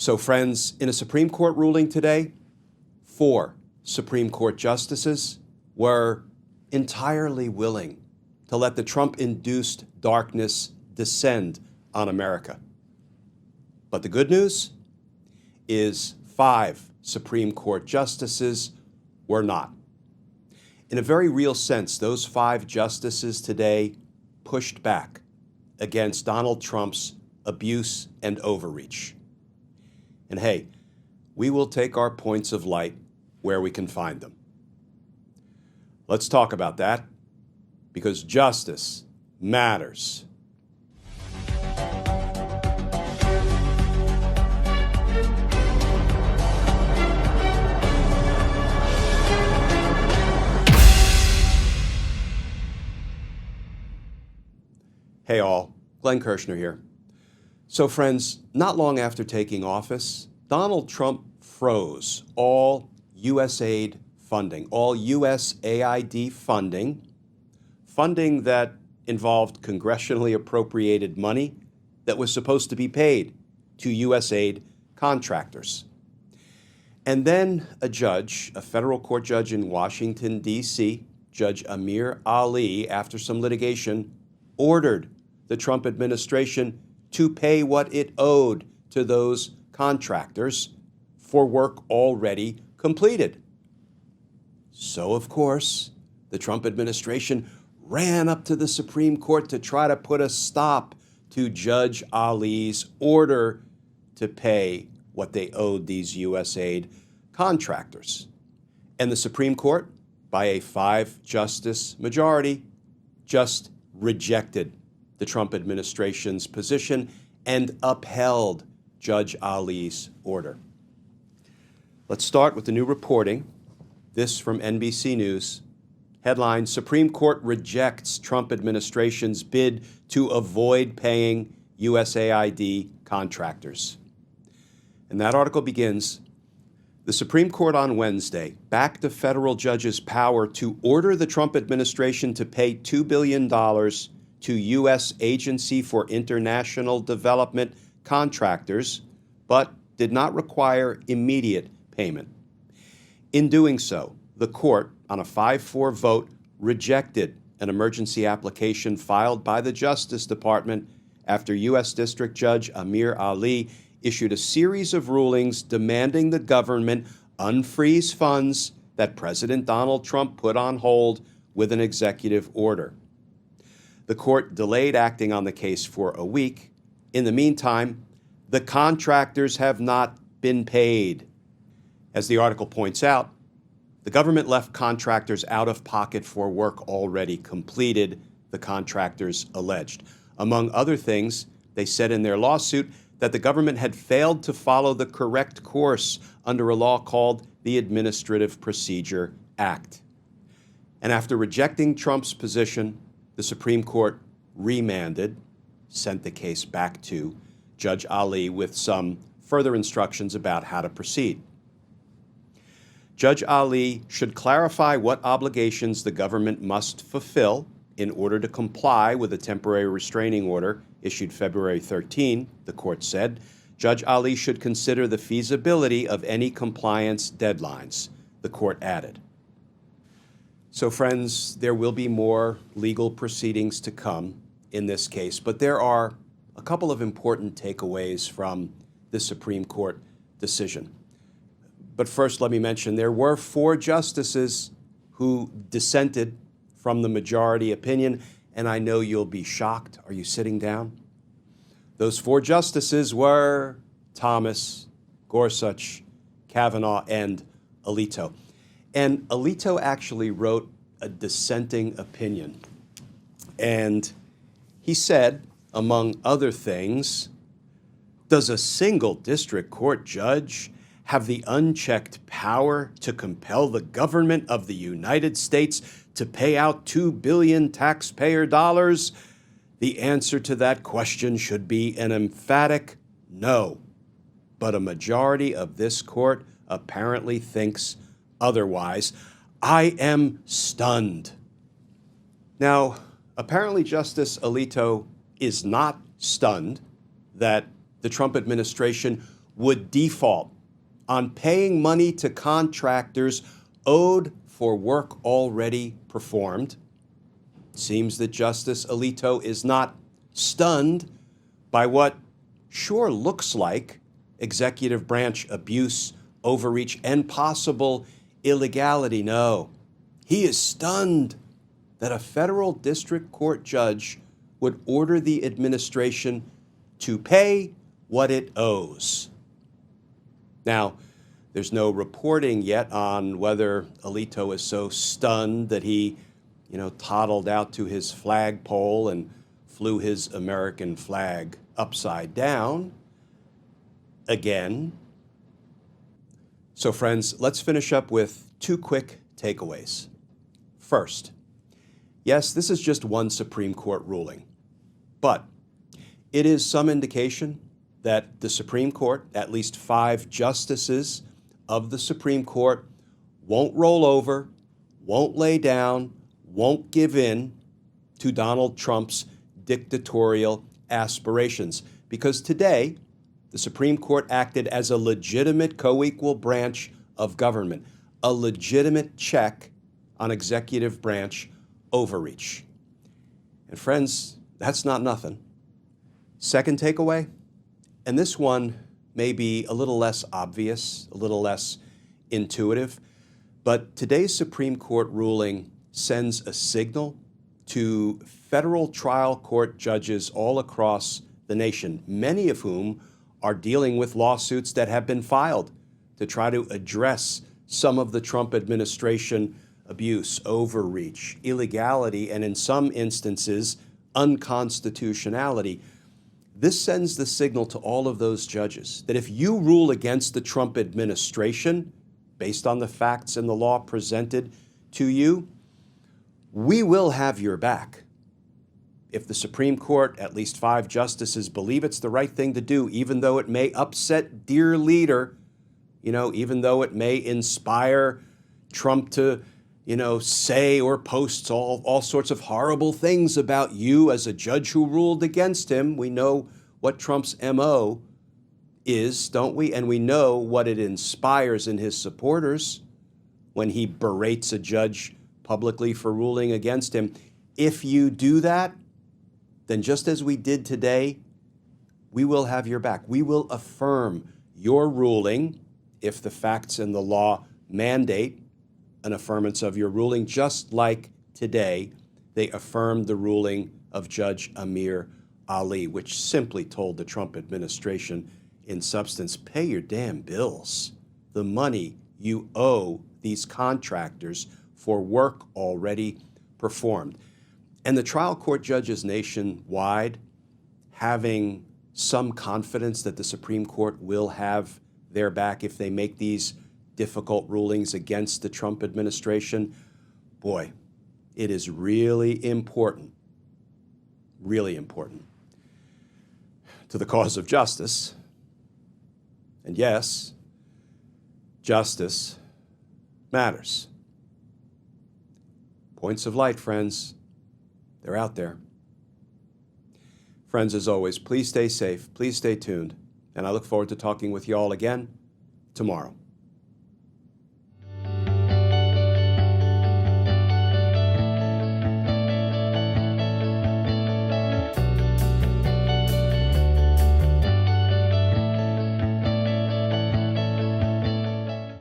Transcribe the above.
So friends, in a Supreme Court ruling today, 4 Supreme Court justices were entirely willing to let the Trump-induced darkness descend on America. But the good news is 5 Supreme Court justices were not. In a very real sense, those 5 justices today pushed back against Donald Trump's abuse and overreach. And hey, we will take our points of light where we can find them. Let's talk about that, because justice matters. Hey all, Glenn Kirshner here. So friends, not long after taking office, Donald Trump froze all USAID funding, all USAID funding that involved congressionally appropriated money that was supposed to be paid to USAID contractors. And then a judge, a federal court judge in Washington, D.C., Judge Amir Ali, after some litigation, ordered the Trump administration to pay what it owed to those contractors for work already completed. So, of course, the Trump administration ran up to the Supreme Court to try to put a stop to Judge Ali's order to pay what they owed these USAID contractors. And the Supreme Court, by a 5-justice majority, just rejected the Trump administration's position and upheld Judge Ali's order. Let's start with the new reporting. This from NBC News. Headline, Supreme Court rejects Trump administration's bid to avoid paying USAID contractors. And that article begins, the Supreme Court on Wednesday backed a federal judge's power to order the Trump administration to pay $2 billion to U.S. Agency for International Development contractors, but did not require immediate payment. In doing so, the court, on a 5-4 vote, rejected an emergency application filed by the Justice Department after U.S. District Judge Amir Ali issued a series of rulings demanding the government unfreeze funds that President Donald Trump put on hold with an executive order. The court delayed acting on the case for a week. In the meantime, the contractors have not been paid. As the article points out, the government left contractors out of pocket for work already completed, the contractors alleged. Among other things, they said in their lawsuit that the government had failed to follow the correct course under a law called the Administrative Procedure Act. And after rejecting Trump's position, the Supreme Court remanded, sent the case back to Judge Ali with some further instructions about how to proceed. Judge Ali should clarify what obligations the government must fulfill in order to comply with a temporary restraining order issued February 13, the court said. Judge Ali should consider the feasibility of any compliance deadlines, the court added. So, friends, there will be more legal proceedings to come in this case, but there are a couple of important takeaways from the Supreme Court decision. But first, let me mention there were 4 justices who dissented from the majority opinion, and I know you'll be shocked. Are you sitting down? Those 4 justices were Thomas, Gorsuch, Kavanaugh, and Alito. And Alito actually wrote a dissenting opinion. And he said, among other things, does a single district court judge have the unchecked power to compel the government of the United States to pay out $2 billion taxpayer dollars? The answer to that question should be an emphatic no. But a majority of this court apparently thinks otherwise. I am stunned. Now, apparently Justice Alito is not stunned that the Trump administration would default on paying money to contractors owed for work already performed. Seems that Justice Alito is not stunned by what sure looks like executive branch abuse, overreach, and possible illegality. No, he is stunned that a federal district court judge would order the administration to pay what it owes. Now, there's no reporting yet on whether Alito is so stunned that he, toddled out to his flagpole and flew his American flag upside down again. So friends, let's finish up with two quick takeaways. First, yes, this is just one Supreme Court ruling, but it is some indication that the Supreme Court, at least 5 justices of the Supreme Court, won't roll over, won't lay down, won't give in to Donald Trump's dictatorial aspirations. Because today, the Supreme Court acted as a legitimate co-equal branch of government, a legitimate check on executive branch overreach. And friends, that's not nothing. Second takeaway, and this one may be a little less obvious, a little less intuitive, but today's Supreme Court ruling sends a signal to federal trial court judges all across the nation, many of whom are dealing with lawsuits that have been filed to try to address some of the Trump administration abuse, overreach, illegality, and in some instances, unconstitutionality. This sends the signal to all of those judges that if you rule against the Trump administration, based on the facts and the law presented to you, we will have your back. If the Supreme Court, at least 5 justices, believe it's the right thing to do, even though it may upset dear leader, even though it may inspire Trump to, say or post all sorts of horrible things about you as a judge who ruled against him. We know what Trump's MO is, don't we? And we know what it inspires in his supporters when he berates a judge publicly for ruling against him. If you do that, then just as we did today, we will have your back. We will affirm your ruling if the facts and the law mandate an affirmance of your ruling, just like today they affirmed the ruling of Judge Amir Ali, which simply told the Trump administration, in substance, pay your damn bills. The money you owe these contractors for work already performed. And the trial court judges nationwide, having some confidence that the Supreme Court will have their back if they make these difficult rulings against the Trump administration, boy, it is really important to the cause of justice. And yes, justice matters. Points of light, friends. They're out there. Friends, as always, please stay safe, please stay tuned, and I look forward to talking with you all again tomorrow.